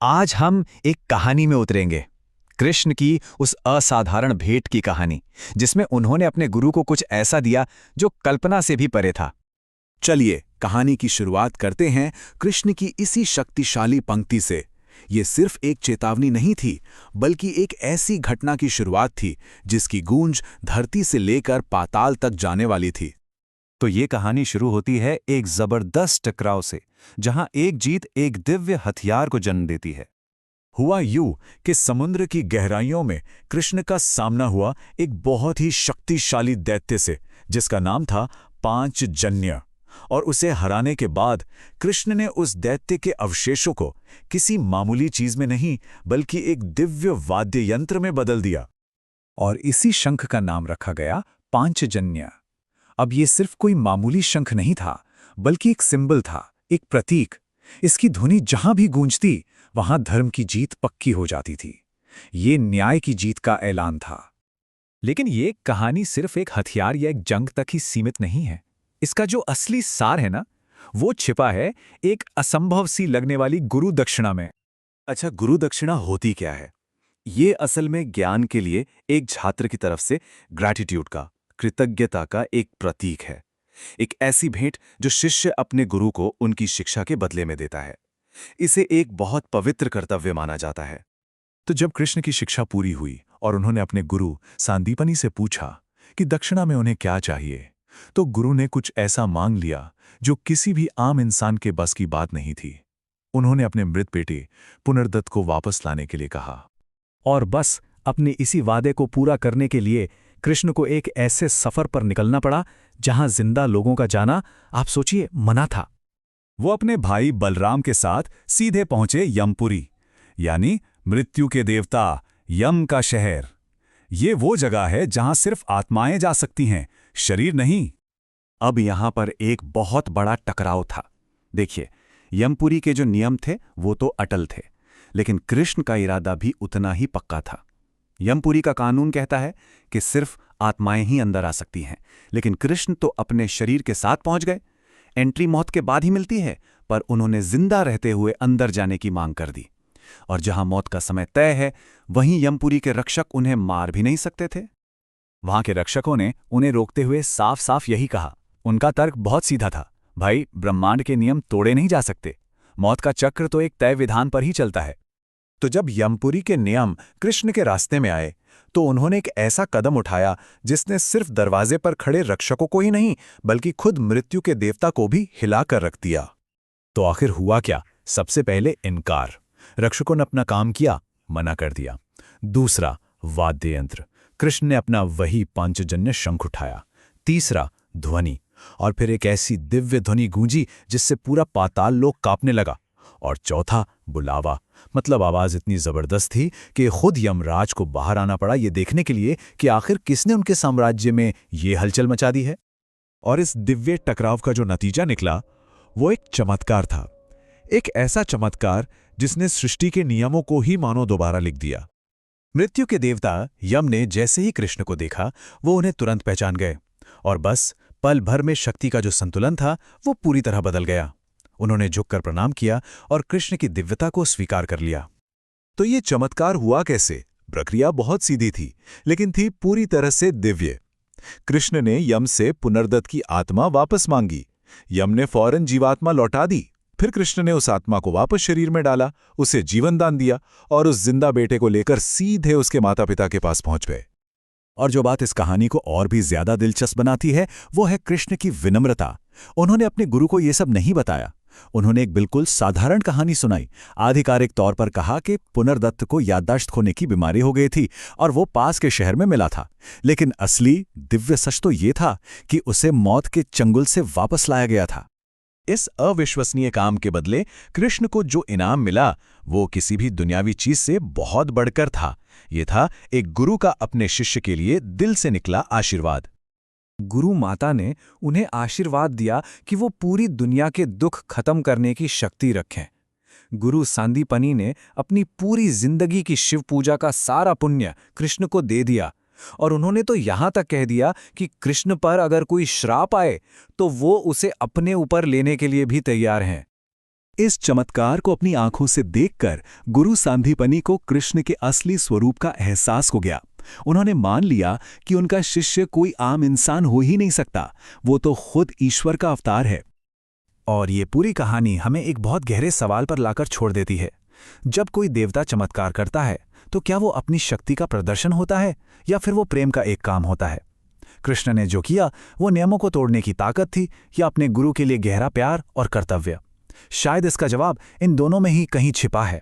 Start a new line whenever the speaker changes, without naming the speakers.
आज हम एक कहानी में उतरेंगे, कृष्ण की उस असाधारण भेंट की कहानी, जिसमें उन्होंने अपने गुरु को कुछ ऐसा दिया जो कल्पना से भी परे था।
चलिए कहानी की शुरुआत करते हैं कृष्ण की इसी शक्तिशाली पंक्ति से। ये सिर्फ एक चेतावनी नहीं थी, बल्कि एक ऐसी घटना की शुरुआत थी जिसकी गूंज धरती से लेकर पाताल तक जाने वाली थी।
तो ये कहानी शुरू होती है एक जबरदस्त टकराव से, जहां एक जीत एक दिव्य हथियार को जन्म देती है।
हुआ यूं कि समुद्र की गहराइयों में कृष्ण का सामना हुआ एक बहुत ही शक्तिशाली दैत्य से, जिसका नाम था पांचजन्य। और उसे हराने के बाद कृष्ण ने उस दैत्य के अवशेषों को किसी मामूली चीज में नहीं, बल्कि एक दिव्य वाद्य यंत्र में बदल दिया। और इसी शंख का नाम रखा गया पांचजन्य। अब ये सिर्फ कोई मामूली शंख नहीं था, बल्कि एक सिंबल था, एक प्रतीक। इसकी ध्वनि जहां भी गूंजती, वहां धर्म की जीत पक्की हो जाती थी। ये न्याय की जीत का ऐलान था।
लेकिन ये कहानी सिर्फ एक हथियार या एक जंग तक ही सीमित नहीं है। इसका जो असली सार है ना, वो छिपा है एक असंभव सी लगने वाली गुरु दक्षिणा में।
अच्छा, गुरु दक्षिणा होती क्या है? ये असल में ज्ञान के लिए एक छात्र की तरफ से ग्रैटिट्यूड का, कृतज्ञता का एक प्रतीक है। एक ऐसी भेंट जो शिष्य अपने गुरु को उनकी शिक्षा के बदले में देता है। इसे एक बहुत पवित्र कर्तव्य माना जाता है।
तो जब कृष्ण की शिक्षा पूरी हुई और उन्होंने अपने गुरु सांदीपनि से पूछा कि दक्षिणा में उन्हें क्या चाहिए, तो गुरु ने कुछ ऐसा मांग लिया जो किसी भी आम इंसान के बस की बात नहीं थी। उन्होंने अपने मृत बेटे पुनर्दत्त को वापस लाने के लिए कहा।
और बस अपने इसी वादे को पूरा करने के लिए कृष्ण को एक ऐसे सफर पर निकलना पड़ा जहां जिंदा लोगों का जाना, आप सोचिए, मना था।
वो अपने भाई बलराम के साथ सीधे पहुंचे यमपुरी, यानी मृत्यु के देवता यम का शहर। ये वो जगह है जहां सिर्फ आत्माएं जा सकती हैं, शरीर नहीं।
अब यहां पर एक बहुत बड़ा टकराव था। देखिए, यमपुरी के जो नियम थे वो तो अटल थे, लेकिन कृष्ण का इरादा भी उतना ही पक्का था। यमपुरी का कानून कहता है कि सिर्फ आत्माएं ही अंदर आ सकती हैं, लेकिन कृष्ण तो अपने शरीर के साथ पहुंच गए। एंट्री मौत के बाद ही मिलती है, पर उन्होंने जिंदा रहते हुए अंदर जाने की मांग कर दी। और जहां मौत का समय तय है, वहीं यमपुरी के रक्षक उन्हें मार भी नहीं सकते थे।
वहां के रक्षकों ने उन्हें रोकते हुए साफ साफ यही कहा। उनका तर्क बहुत सीधा था, भाई, ब्रह्मांड के नियम तोड़े नहीं जा सकते। मौत का चक्र तो एक तय विधान पर ही चलता है।
तो जब यमपुरी के नियम कृष्ण के रास्ते में आए, तो उन्होंने एक ऐसा कदम उठाया जिसने सिर्फ दरवाजे पर खड़े रक्षकों को ही नहीं, बल्कि खुद मृत्यु के देवता को भी हिलाकर रख दिया। तो आखिर हुआ क्या? सबसे पहले इनकार। रक्षकों ने अपना काम किया, मना कर दिया। दूसरा, वाद्य यंत्र। कृष्ण ने अपना वही पांचजन्य शंख उठाया। तीसरा, ध्वनि। और फिर एक ऐसी दिव्य ध्वनि गूंजी जिससे पूरा पाताल लोक कांपने लगा। और चौथा, बुलावा। मतलब आवाज इतनी जबरदस्त थी कि खुद यमराज को बाहर आना पड़ा ये देखने के लिए कि आखिर किसने उनके साम्राज्य में ये हलचल मचा दी है। और इस दिव्य टकराव का जो नतीजा निकला, वो एक चमत्कार था। एक ऐसा चमत्कार जिसने सृष्टि के नियमों को ही मानो दोबारा लिख दिया। मृत्यु के देवता यम ने जैसे ही कृष्ण को देखा, वो उन्हें तुरंत पहचान गए। और बस पल भर में शक्ति का जो संतुलन था, वो पूरी तरह बदल गया। उन्होंने झुककर प्रणाम किया और कृष्ण की दिव्यता को स्वीकार कर लिया। तो ये चमत्कार हुआ कैसे? प्रक्रिया बहुत सीधी थी, लेकिन थी पूरी तरह से दिव्य। कृष्ण ने यम से पुनर्दत्त की आत्मा वापस मांगी। यम ने फौरन जीवात्मा लौटा दी। फिर कृष्ण ने उस आत्मा को वापस शरीर में डाला, उसे जीवन दान दिया और उस जिंदा बेटे को लेकर सीधे उसके माता पिता के पास पहुंच गए। और जो बात इस कहानी को और भी ज्यादा दिलचस्प बनाती है, वो है कृष्ण की विनम्रता। उन्होंने अपने गुरु को ये सब नहीं बताया। उन्होंने एक बिल्कुल साधारण कहानी सुनाई। आधिकारिक तौर पर कहा कि पुनर्दत्त को याददाश्त खोने की बीमारी हो गई थी और वो पास के शहर में मिला था। लेकिन असली दिव्य सच तो ये था कि उसे मौत के चंगुल से वापस लाया गया था। इस अविश्वसनीय काम के बदले कृष्ण को जो इनाम मिला, वो किसी भी दुनियावी चीज से बहुत बढ़कर था। ये था एक गुरु का अपने शिष्य के लिए दिल से निकला आशीर्वाद।
गुरु माता ने उन्हें आशीर्वाद दिया कि वो पूरी दुनिया के दुख खत्म करने की शक्ति रखें। गुरु सांदीपनि ने अपनी पूरी जिंदगी की शिव पूजा का सारा पुण्य कृष्ण को दे दिया। और उन्होंने तो यहां तक कह दिया कि कृष्ण पर अगर कोई श्राप आए तो वो उसे अपने ऊपर लेने के लिए भी तैयार हैं।
इस चमत्कार को अपनी आंखों से देखकर गुरु सांदीपनि को कृष्ण के असली स्वरूप का एहसास हो गया। उन्होंने मान लिया कि उनका शिष्य कोई आम इंसान हो ही नहीं सकता, वो तो खुद ईश्वर का अवतार है।
और ये पूरी कहानी हमें एक बहुत गहरे सवाल पर लाकर छोड़ देती है। जब कोई देवता चमत्कार करता है तो क्या वो अपनी शक्ति का प्रदर्शन होता है या फिर वो प्रेम का एक काम होता है? कृष्ण ने जो किया वो नियमों को तोड़ने की ताकत थी या अपने गुरु के लिए गहरा प्यार और कर्तव्य? शायद इसका जवाब इन दोनों में ही कहीं छिपा है।